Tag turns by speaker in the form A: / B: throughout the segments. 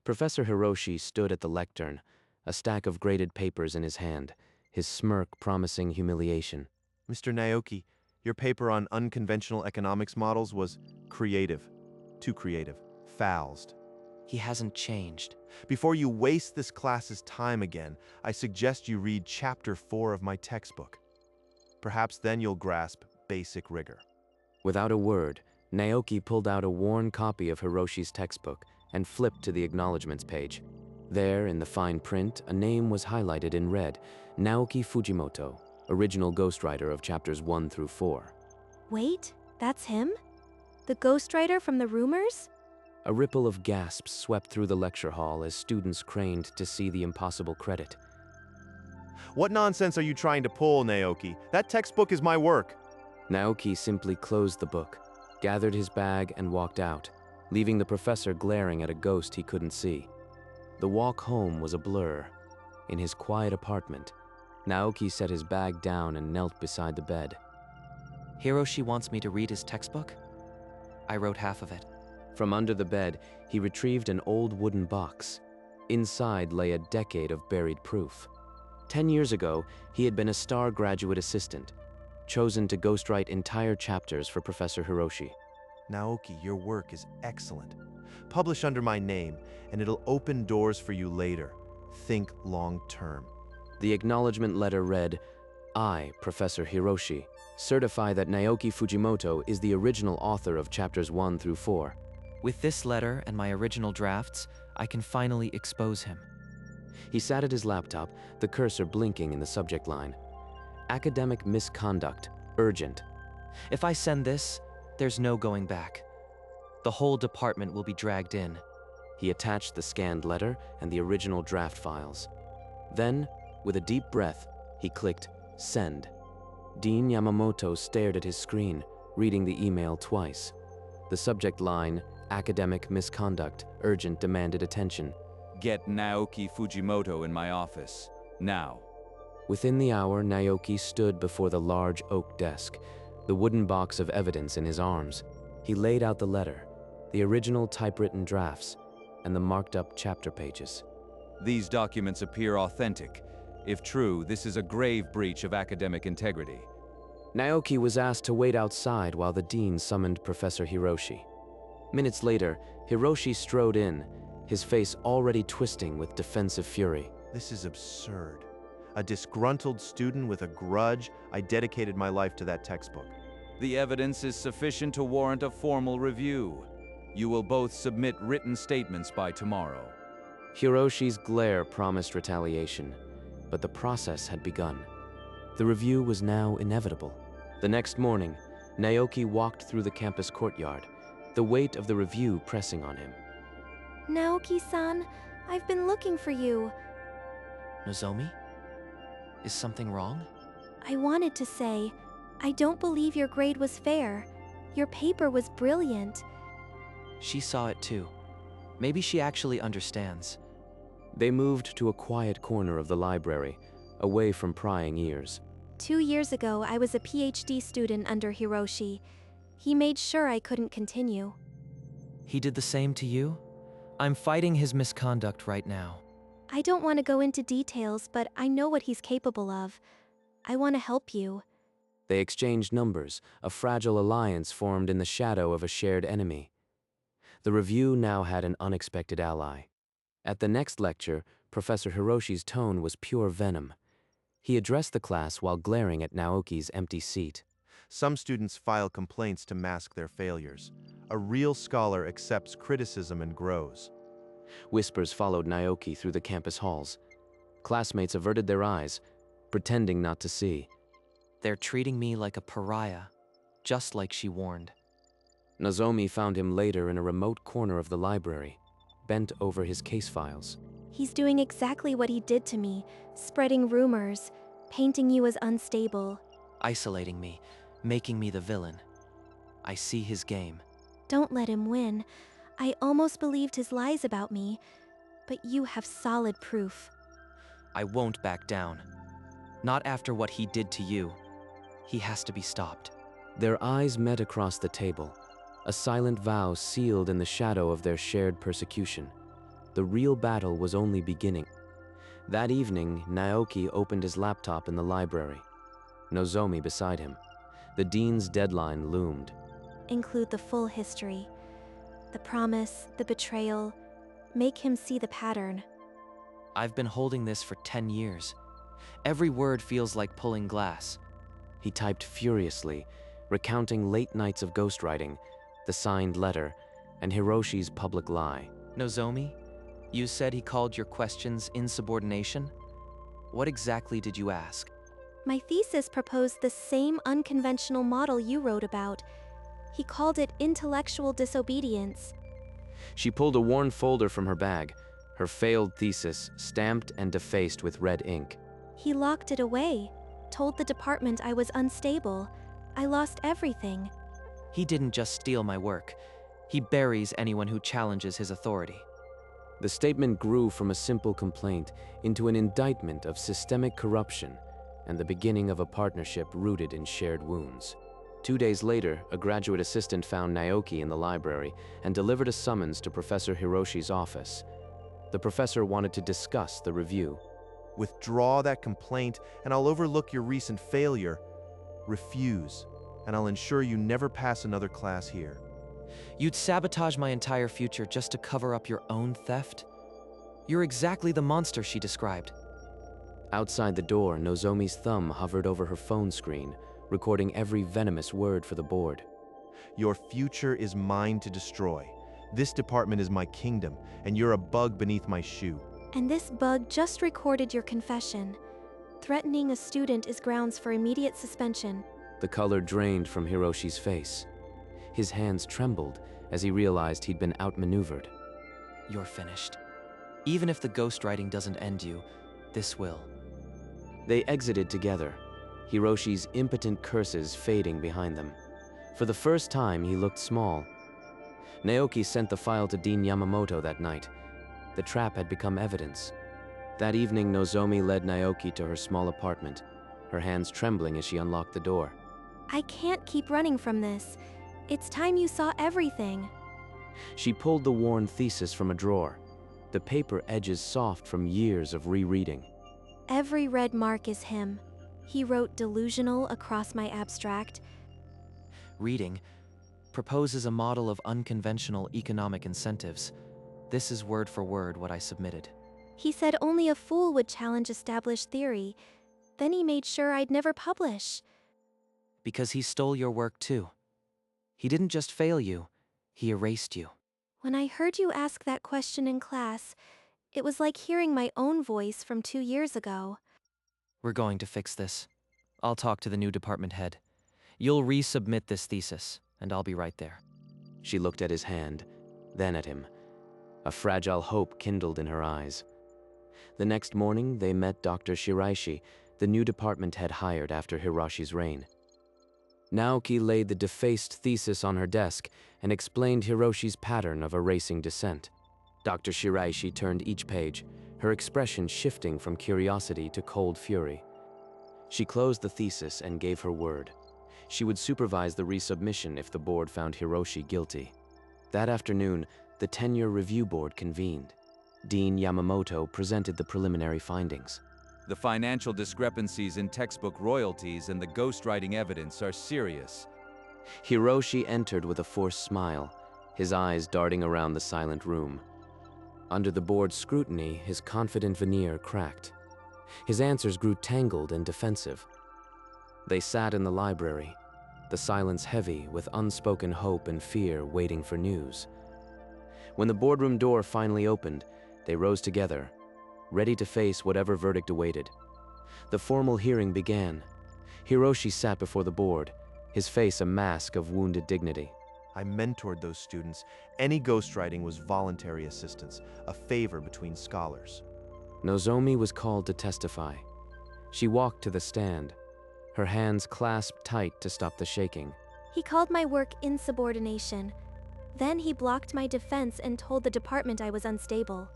A: Professor Hiroshi stood at the lectern, a stack of graded papers in his hand, his smirk promising humiliation.
B: Mr. Naoki, your paper on unconventional economics models was creative. Too creative. Foulsed.
C: He hasn't changed.
B: Before you waste this class's time again, I suggest you read Chapter 4 of my textbook. Perhaps then you'll grasp basic rigor.
A: Without a word, Naoki pulled out a worn copy of Hiroshi's textbook and flipped to the acknowledgments page. There, in the fine print, a name was highlighted in red: Naoki Fujimoto, original ghostwriter of chapters 1 through 4.
D: Wait, that's him? The ghostwriter from the rumors?
A: A ripple of gasps swept through the lecture hall as students craned to see the impossible credit.
B: What nonsense are you trying to pull, Naoki? That textbook is my work.
A: Naoki simply closed the book, gathered his bag, and walked out, leaving the professor glaring at a ghost he couldn't see. The walk home was a blur. In his quiet apartment, Naoki set his bag down and knelt beside the bed.
C: Hiroshi wants me to read his textbook? I wrote half of it.
A: From under the bed, he retrieved an old wooden box. Inside lay a decade of buried proof. 10 years ago, he had been a star graduate assistant, chosen to ghostwrite entire chapters for Professor Hiroshi.
B: Naoki, your work is excellent. Publish under my name, and it'll open doors for you later. Think long term.
A: The acknowledgement letter read, "I, Professor Hiroshi, certify that Naoki Fujimoto is the original author of chapters 1 through 4.
C: With this letter and my original drafts, I can finally expose him."
A: He sat at his laptop, the cursor blinking in the subject line. Academic misconduct, urgent.
C: If I send this, there's no going back. The whole department will be dragged in.
A: He attached the scanned letter and the original draft files. Then, with a deep breath, he clicked send. Dean Yamamoto stared at his screen, reading the email twice. The subject line, academic misconduct, urgent, demanded attention.
E: Get Naoki Fujimoto in my office, now.
A: Within the hour, Naoki stood before the large oak desk, the wooden box of evidence in his arms. He laid out the letter, the original typewritten drafts, and the marked up chapter pages.
E: These documents appear authentic. If true, this is a grave breach of academic integrity.
A: Naoki was asked to wait outside while the dean summoned Professor Hiroshi. Minutes later, Hiroshi strode in, his face already twisting with defensive fury.
B: This is absurd. A disgruntled student with a grudge. I dedicated my life to that textbook.
E: The evidence is sufficient to warrant a formal review. You will both submit written statements by tomorrow.
A: Hiroshi's glare promised retaliation, but the process had begun. The review was now inevitable. The next morning, Naoki walked through the campus courtyard, the weight of the review pressing on him.
D: Naoki-san, I've been looking for you.
C: Nozomi? Is something wrong?
D: I wanted to say, I don't believe your grade was fair. Your paper was brilliant.
C: She saw it too. Maybe she actually understands.
A: They moved to a quiet corner of the library, away from prying ears.
D: 2 years ago, I was a PhD student under Hiroshi. He made sure I couldn't continue.
C: He did the same to you? I'm fighting his misconduct right now.
D: I don't want to go into details, but I know what he's capable of. I want to help you.
A: They exchanged numbers, a fragile alliance formed in the shadow of a shared enemy. The review now had an unexpected ally. At the next lecture, Professor Hiroshi's tone was pure venom. He addressed the class while glaring at Naoki's empty seat.
B: Some students file complaints to mask their failures. A real scholar accepts criticism and grows.
A: Whispers followed Naoki through the campus halls. Classmates averted their eyes, pretending not to see.
C: They're treating me like a pariah, just like she warned.
A: Nozomi found him later in a remote corner of the library, bent over his case files.
D: He's doing exactly what he did to me, spreading rumors, painting you as unstable.
C: Isolating me, making me the villain. I see his game.
D: Don't let him win. I almost believed his lies about me, but you have solid proof.
C: I won't back down. Not after what he did to you. He has to be stopped.
A: Their eyes met across the table, a silent vow sealed in the shadow of their shared persecution. the real battle was only beginning. That evening, Naoki opened his laptop in the library. Nozomi beside him. The dean's deadline loomed.
D: Include the full history. The promise, the betrayal. Make him see the pattern.
C: I've been holding this for 10 years. Every word feels like pulling glass.
A: He typed furiously, recounting late nights of ghostwriting, the signed letter, and Hiroshi's public lie.
C: Nozomi, you said he called your questions insubordination? What exactly did you ask?
D: My thesis proposed the same unconventional model you wrote about. He called it intellectual disobedience.
A: She pulled a worn folder from her bag, her failed thesis stamped and defaced with red ink.
D: He locked it away, told the department I was unstable. I lost everything.
C: He didn't just steal my work. He buries anyone who challenges his authority.
A: The statement grew from a simple complaint into an indictment of systemic corruption and the beginning of a partnership rooted in shared wounds. 2 days later, a graduate assistant found Naoki in the library and delivered a summons to Professor Hiroshi's office. The professor wanted to discuss the review.
B: Withdraw that complaint, and I'll overlook your recent failure. Refuse, and I'll ensure you never pass another class here.
C: You'd sabotage my entire future just to cover up your own theft? You're exactly the monster she described.
A: Outside the door, Nozomi's thumb hovered over her phone screen, recording every venomous word for the board.
B: Your future is mine to destroy. This department is my kingdom, and you're a bug beneath my shoe.
D: And this bug just recorded your confession. Threatening a student is grounds for immediate suspension.
A: The color drained from Hiroshi's face. His hands trembled as he realized he'd been outmaneuvered.
C: You're finished. Even if the ghostwriting doesn't end you, this will.
A: They exited together, Hiroshi's impotent curses fading behind them. For the first time, he looked small. Naoki sent the file to Dean Yamamoto that night. The trap had become evidence. That evening, Nozomi led Naoki to her small apartment, her hands trembling as she unlocked the door.
D: I can't keep running from this. It's time you saw everything.
A: She pulled the worn thesis from a drawer, the paper edges soft from years of rereading.
D: Every red mark is him. He wrote delusional across my abstract.
C: Reading proposes a model of unconventional economic incentives. This is word for word what I submitted.
D: He said only a fool would challenge established theory. Then he made sure I'd never publish.
C: Because he stole your work too. He didn't just fail you, he erased you.
D: When I heard you ask that question in class, it was like hearing my own voice from 2 years ago.
C: We're going to fix this. I'll talk to the new department head. You'll resubmit this thesis, and I'll be right there.
A: She looked at his hand, then at him. A fragile hope kindled in her eyes. The next morning, they met Dr. Shiraishi, the new department head hired after Hiroshi's reign. Naoki laid the defaced thesis on her desk and explained Hiroshi's pattern of erasing dissent. Dr. Shiraishi turned each page, her expression shifting from curiosity to cold fury. She closed the thesis and gave her word. She would supervise the resubmission if the board found Hiroshi guilty. That afternoon, the tenure review board convened. Dean Yamamoto presented the preliminary findings.
E: The financial discrepancies in textbook royalties and the ghostwriting evidence are serious.
A: Hiroshi entered with a forced smile, his eyes darting around the silent room. Under the board's scrutiny, his confident veneer cracked. His answers grew tangled and defensive. They sat in the library, the silence heavy with unspoken hope and fear waiting for news. When the boardroom door finally opened, they rose together, ready to face whatever verdict awaited. The formal hearing began. Hiroshi sat before the board, his face a mask of wounded dignity.
B: I mentored those students. Any ghostwriting was voluntary assistance, a favor between scholars.
A: Nozomi was called to testify. She walked to the stand, her hands clasped tight to stop the shaking.
D: He called my work insubordination. Then he blocked my defense and told the department I was unstable.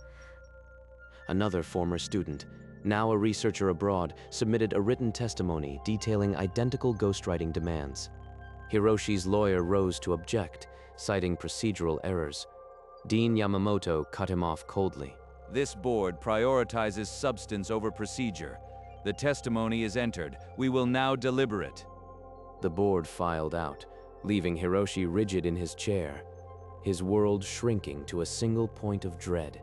A: Another former student, now a researcher abroad, submitted a written testimony detailing identical ghostwriting demands. Hiroshi's lawyer rose to object, citing procedural errors. Dean Yamamoto cut him off coldly.
E: This board prioritizes substance over procedure. The testimony is entered. We will now deliberate.
A: The board filed out, leaving Hiroshi rigid in his chair, his world shrinking to a single point of dread.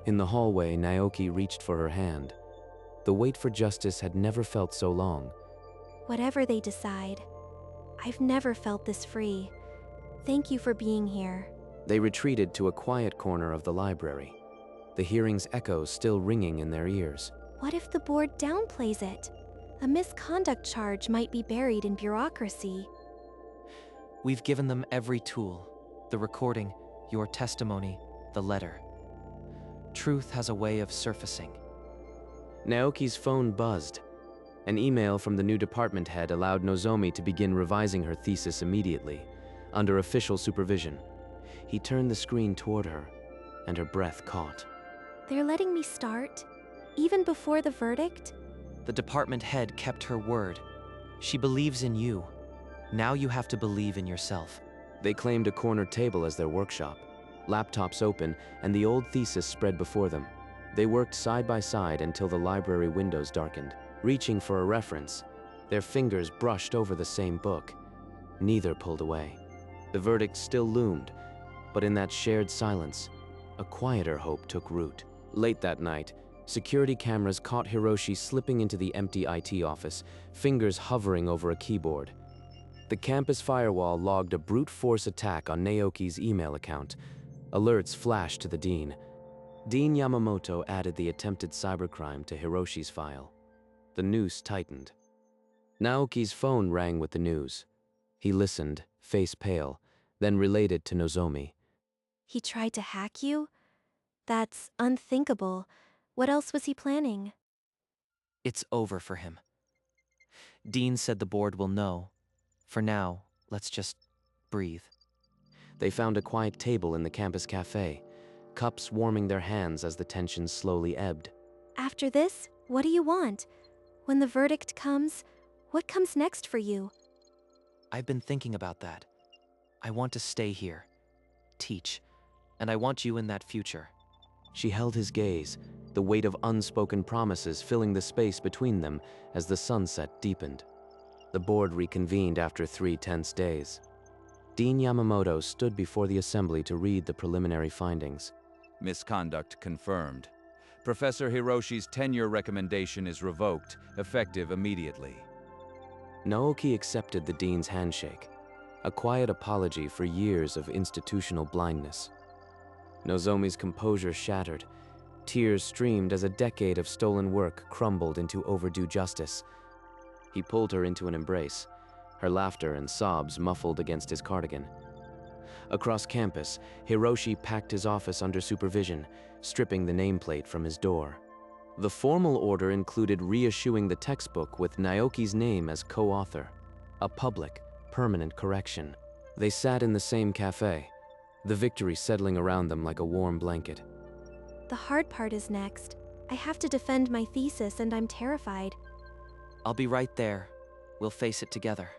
A: In the hallway, Naoki reached for her hand. The wait for justice had never felt so long.
D: Whatever they decide, I've never felt this free. Thank you for being here.
A: They retreated to a quiet corner of the library, the hearing's echoes still ringing in their ears.
D: What if the board downplays it? A misconduct charge might be buried in bureaucracy.
C: We've given them every tool. The recording, your testimony, the letter. Truth has a way of surfacing.
A: Naoki's phone buzzed. An email from the new department head allowed Nozomi to begin revising her thesis immediately, under official supervision. He turned the screen toward her, and her breath caught.
D: They're letting me start? Even before the verdict?
C: The department head kept her word. She believes in you. Now you have to believe in yourself.
A: They claimed a corner table as their workshop, laptops open, and the old thesis spread before them. They worked side by side until the library windows darkened. Reaching for a reference, their fingers brushed over the same book. Neither pulled away. The verdict still loomed, but in that shared silence, a quieter hope took root. Late that night, security cameras caught Hiroshi slipping into the empty IT office, fingers hovering over a keyboard. The campus firewall logged a brute force attack on Naoki's email account. Alerts flashed to the dean. Dean Yamamoto added the attempted cybercrime to Hiroshi's file. The noose tightened. Naoki's phone rang with the news. He listened, face pale, then relayed to Nozomi.
D: He tried to hack you? That's unthinkable. What else was he planning?
C: It's over for him. Dean said the board will know. For now, let's just breathe.
A: They found a quiet table in the campus cafe, cups warming their hands as the tension slowly ebbed.
D: After this, what do you want? When the verdict comes, what comes next for you?
C: I've been thinking about that. I want to stay here, teach, and I want you in that future.
A: She held his gaze, the weight of unspoken promises filling the space between them as the sunset deepened. The board reconvened after 3 tense days. Dean Yamamoto stood before the assembly to read the preliminary findings.
E: Misconduct confirmed. Professor Hiroshi's tenure recommendation is revoked, effective immediately.
A: Naoki accepted the dean's handshake, a quiet apology for years of institutional blindness. Nozomi's composure shattered. Tears streamed as a decade of stolen work crumbled into overdue justice. He pulled her into an embrace, her laughter and sobs muffled against his cardigan. Across campus, Hiroshi packed his office under supervision, stripping the nameplate from his door. The formal order included reissuing the textbook with Naoki's name as co-author, a public, permanent correction. They sat in the same cafe, the victory settling around them like a warm blanket.
D: The hard part is next. I have to defend my thesis and I'm terrified.
C: I'll be right there. We'll face it together.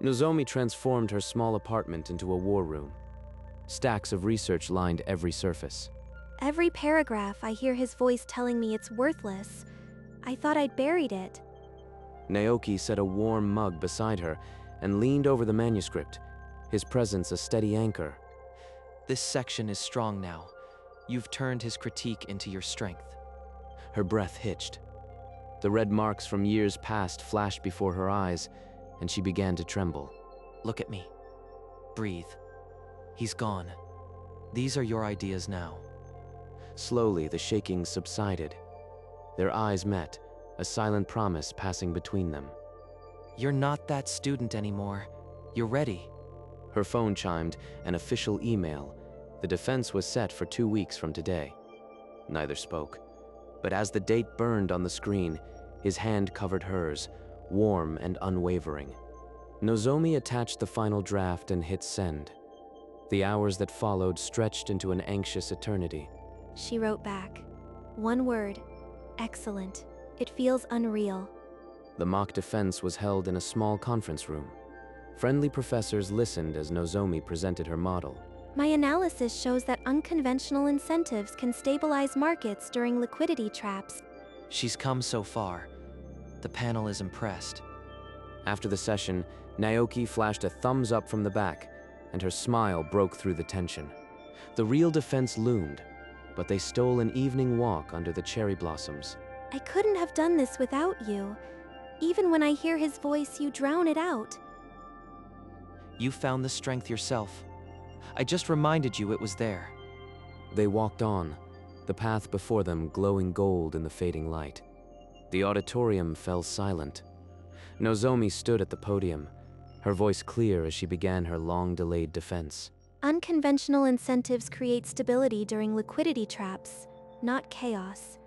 A: Nozomi transformed her small apartment into a war room. Stacks of research lined every surface.
D: Every paragraph I hear his voice telling me it's worthless. I thought I'd buried it.
A: Naoki set a warm mug beside her and leaned over the manuscript, his presence a steady anchor.
C: This section is strong now. You've turned his critique into your strength.
A: Her breath hitched. The red marks from years past flashed before her eyes, and she began to tremble.
C: Look at me. Breathe. He's gone. These are your ideas now.
A: Slowly, the shaking subsided. Their eyes met, a silent promise passing between them.
C: You're not that student anymore. You're ready.
A: Her phone chimed, an official email. The defense was set for 2 weeks from today. Neither spoke. But as the date burned on the screen, his hand covered hers, warm and unwavering. Nozomi attached the final draft and hit send. The hours that followed stretched into an anxious eternity.
D: She wrote back. One word. Excellent. It feels unreal.
A: The mock defense was held in a small conference room. Friendly professors listened as Nozomi presented her model.
D: My analysis shows that unconventional incentives can stabilize markets during liquidity traps.
C: She's come so far. The panel is impressed.
A: After the session, Naoki flashed a thumbs up from the back, and her smile broke through the tension. The real defense loomed, but they stole an evening walk under the cherry blossoms.
D: I couldn't have done this without you. Even when I hear his voice, you drown it out.
C: You found the strength yourself. I just reminded you it was there.
A: They walked on, the path before them glowing gold in the fading light. The auditorium fell silent. Nozomi stood at the podium, her voice clear as she began her long-delayed defense.
D: Unconventional incentives create stability during liquidity traps, not chaos.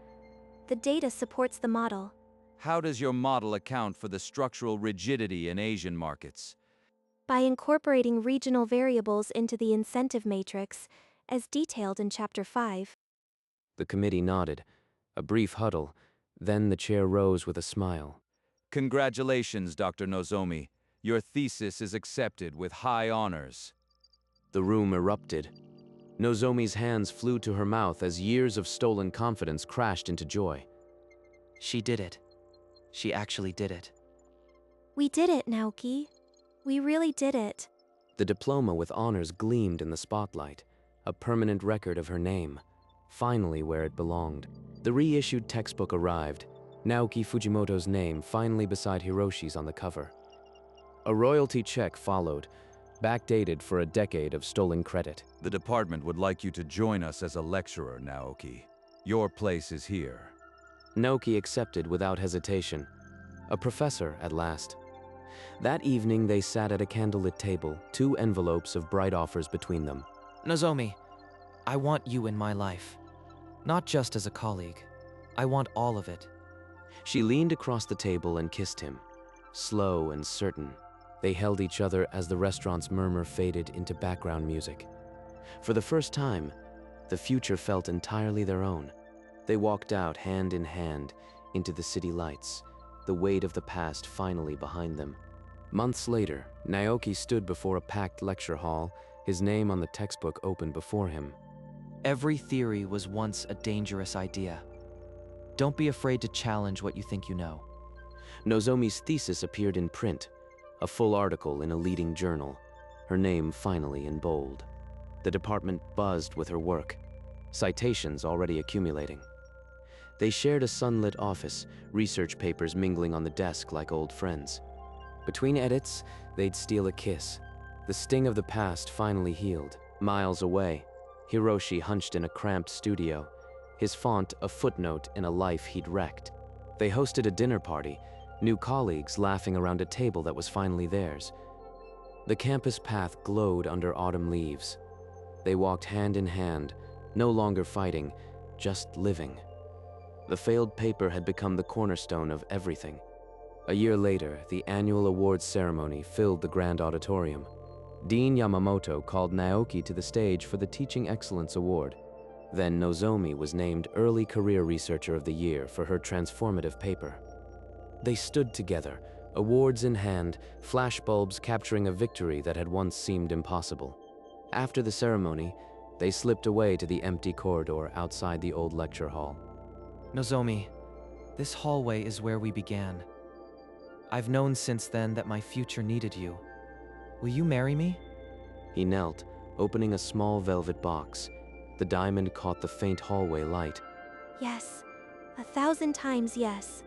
D: The data supports the model.
E: How does your model account for the structural rigidity in Asian markets?
D: By incorporating regional variables into the incentive matrix, as detailed in Chapter 5.
A: The committee nodded. A brief huddle, then the chair rose with a smile.
E: Congratulations, Dr. Nozomi. Your thesis is accepted with high honors.
A: The room erupted. Nozomi's hands flew to her mouth as years of stolen confidence crashed into joy.
C: She did it. She actually did it.
D: We did it, Naoki. We really did it.
A: The diploma with honors gleamed in the spotlight, a permanent record of her name, finally where it belonged. The reissued textbook arrived, Naoki Fujimoto's name finally beside Hiroshi's on the cover. A royalty check followed, backdated for a decade of stolen credit.
E: The department would like you to join us as a lecturer, Naoki. Your place is here.
A: Naoki accepted without hesitation. A professor at last. That evening they sat at a candlelit table, 2 envelopes of bright offers between them.
C: Nozomi, I want you in my life. Not just as a colleague. I want all of it.
A: She leaned across the table and kissed him, slow and certain. They held each other as the restaurant's murmur faded into background music. For the first time, the future felt entirely their own. They walked out hand in hand into the city lights, the weight of the past finally behind them. Months later, Naoki stood before a packed lecture hall, his name on the textbook open before him.
C: Every theory was once a dangerous idea. Don't be afraid to challenge what you think you know.
A: Nozomi's thesis appeared in print, a full article in a leading journal, her name finally in bold. The department buzzed with her work, citations already accumulating. They shared a sunlit office, research papers mingling on the desk like old friends. Between edits, they'd steal a kiss. The sting of the past finally healed. Miles away, Hiroshi hunched in a cramped studio, his font a footnote in a life he'd wrecked. They hosted a dinner party, new colleagues laughing around a table that was finally theirs. The campus path glowed under autumn leaves. They walked hand in hand, no longer fighting, just living. The failed paper had become the cornerstone of everything. A year later, the annual awards ceremony filled the grand auditorium. Dean Yamamoto called Naoki to the stage for the Teaching Excellence Award. Then Nozomi was named Early Career Researcher of the Year for her transformative paper. They stood together, awards in hand, flashbulbs capturing a victory that had once seemed impossible. After the ceremony, they slipped away to the empty corridor outside the old lecture hall.
C: Nozomi, this hallway is where we began. I've known since then that my future needed you. Will you marry me?
A: He knelt, opening a small velvet box. The diamond caught the faint hallway light.
D: Yes, 1,000 times yes.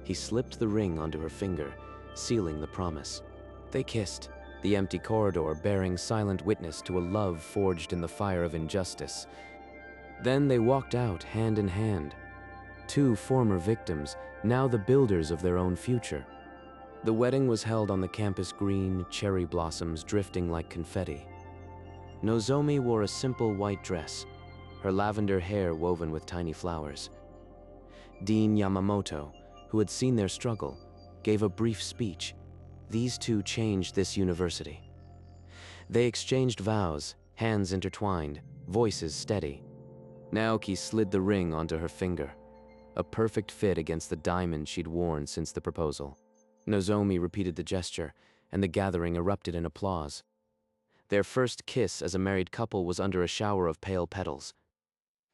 A: He slipped the ring onto her finger, sealing the promise. They kissed, the empty corridor bearing silent witness to a love forged in the fire of injustice. Then they walked out hand in hand. 2 former victims, now the builders of their own future. The wedding was held on the campus green, cherry blossoms drifting like confetti. Nozomi wore a simple white dress, her lavender hair woven with tiny flowers. Dean Yamamoto, who had seen their struggle, gave a brief speech. These 2 changed this university. They exchanged vows, hands intertwined, voices steady. Naoki slid the ring onto her finger, a perfect fit against the diamond she'd worn since the proposal. Nozomi repeated the gesture, and the gathering erupted in applause. Their first kiss as a married couple was under a shower of pale petals.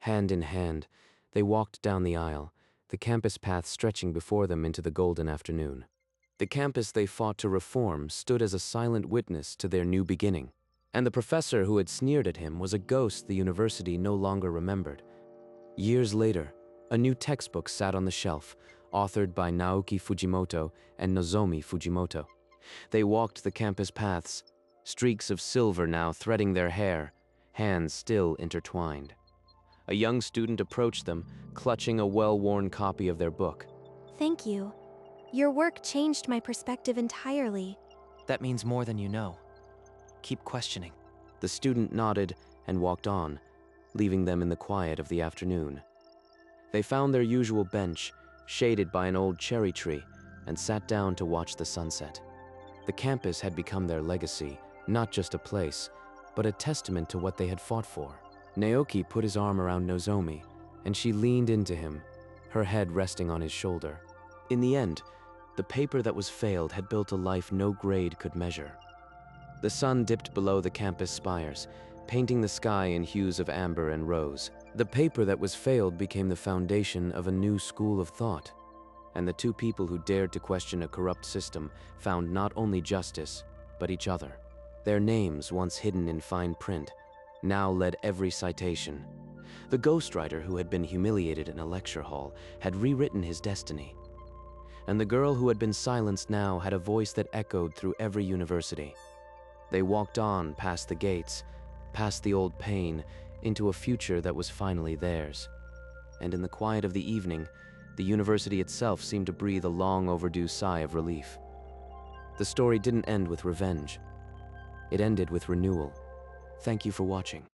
A: Hand in hand, they walked down the aisle, the campus path stretching before them into the golden afternoon. The campus they fought to reform stood as a silent witness to their new beginning, and the professor who had sneered at him was a ghost the university no longer remembered. Years later, a new textbook sat on the shelf, authored by Naoki Fujimoto and Nozomi Fujimoto. They walked the campus paths, streaks of silver now threading their hair, hands still intertwined. A young student approached them, clutching a well-worn copy of their book.
D: Thank you. Your work changed my perspective entirely.
C: That means more than you know. Keep questioning.
A: The student nodded and walked on, leaving them in the quiet of the afternoon. They found their usual bench, shaded by an old cherry tree, and sat down to watch the sunset. The campus had become their legacy, not just a place, but a testament to what they had fought for. Naoki put his arm around Nozomi, and she leaned into him, her head resting on his shoulder. In the end, the paper that was failed had built a life no grade could measure. The sun dipped below the campus spires, painting the sky in hues of amber and rose. The paper that was failed became the foundation of a new school of thought, and the two people who dared to question a corrupt system found not only justice, but each other. Their names, once hidden in fine print, now led every citation. The ghostwriter who had been humiliated in a lecture hall had rewritten his destiny, and the girl who had been silenced now had a voice that echoed through every university. They walked on past the gates, past the old pain, into a future that was finally theirs. And in the quiet of the evening, the university itself seemed to breathe a long overdue sigh of relief. The story didn't end with revenge. It ended with renewal. Thank you for watching.